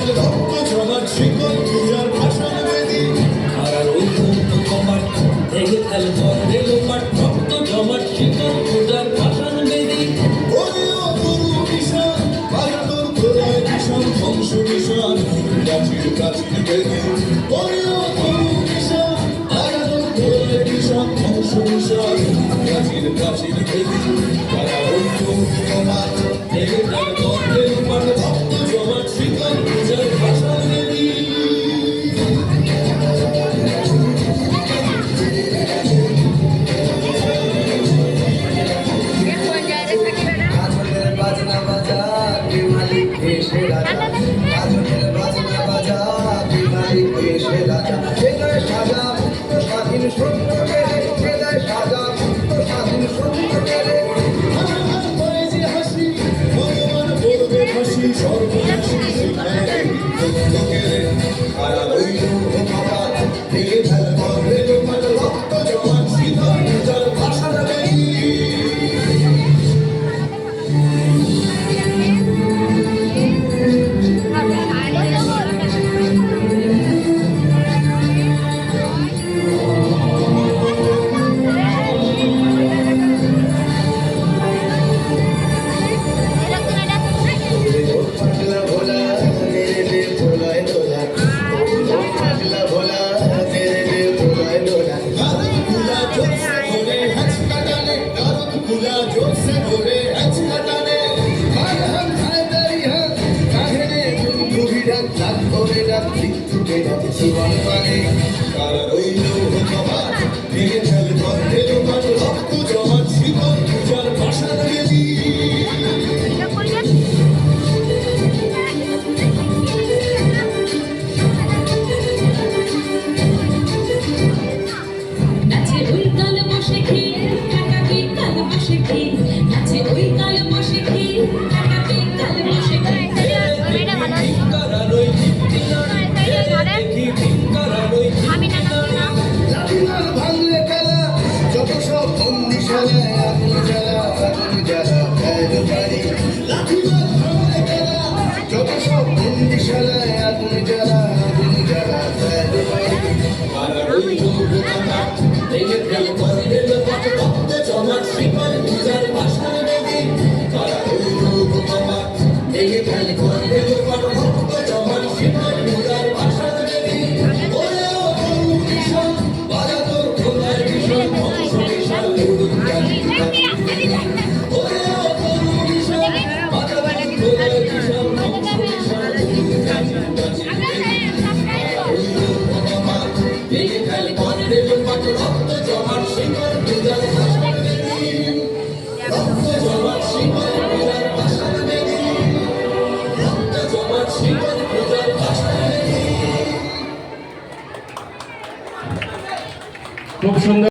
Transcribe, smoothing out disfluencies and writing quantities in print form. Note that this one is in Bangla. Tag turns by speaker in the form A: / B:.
A: রক্ত জমাট শিকল পূজার ভাষণ বেদি
B: আর ওই কমাট ভেঙে ফেল করে লোপাট রক্ত জমাট শিকল পূজার ভাষণ বেদি
A: ওরেও গুরু কিষান ভারতর প্রলয় কিষান ধ্বংস কিষান প্রাচীর প্রাচীর বেদি ওরেও গুরু কিষান ভারতর প্রলয় কিষান ধ্বংস কিষান প্রাচীর প্রাচীর বেদি তারা ওই কমাট
B: ভেঙে ফেল করে লোপাট রক্ত জমাট শিকল পূজার ভাষণ বেদি
C: বাজনা বাজা কে মালিক এসে রাজা গাজনের বাজনা বাজা কে মালিক এসে রাজা হৃদয় সাজা মুক্ত স্বাধীন সত্য মেরে হৃদয় সাজা মুক্ত স্বাধীন সত্য মেরে
A: ভগবান করে যে হাসি ভগবান করবে হাসি সর্বনাশী শিখায় লোকেরে
C: আর রইল বাবা ভেঙে ফেল করে লোপাট রক্ত জমাট শীতল পূজার ভাষণ বেদি পাগলা ভোলা মেরে দে ভোলায় লোলা পাগলা ভোলা মেরে দে ভোলায় লোলা
A: গারদ গুলা জোরসে ধরে হ্যাচকা টানে গারদ গুলা জোরসে ধরে হ্যাচকা টানে
C: হার হার হায়দারি হার কাহেনে বন্ধু ডাক ডাক করে ডাক মৃত্যুকে ডাক জীবন মানে
A: তারা রইল কমাট ভেঙে ফেল করে লোপাট রক্ত জমাট শিকল পূজার ভাষণ বেদি
D: নাচে ওই কাল বসে খেয়ে কাকাকে কাল বসে খেয়ে নাচে ওই কাল বসে খেয়ে কাকাকে কাল বসে খেয়ে
B: ভিক্ষারারই ভিত্তি দেখি ভিক্ষারারই
C: লাঠিমাল ভাঙলে খেলা যত সব বন্দিশালায় আগুন জ্বালা আগুন জ্বালা ফেল বাড়ি লাঠিমাল ভাঙলে খেলা যত সব বন্দিশালায় আগুন জ্বালা আগুন জ্বালা ফেল বাড়ি
B: তারা রইল কমাট ভেঙে ফেল করে লোপাট রক্ত জমাট শিকল পূজার ভাষণ বেদি তারা রইল কমাট ভেঙে ফেল করে লোপাট রক্ত জমাট শিকল পূজার ভাষণ বেদি ওরেও গুরু কিষান ভারতর প্রলয় কিষান ধ্বংস কিষান ওরেও গুরু কিষান ভারতর প্রলয় কিষান ধ্বংস কিষান ভেঙে ফেল করে লোপাট রক্ত জমাট শিকল পূজার ভাষণ বেদি রক্ত জমাট শিকল পূজার ভাষণ বেদি রক্ত জমাট শিকল পূজার ভাষণ বেদি
E: খুব সুন্দর।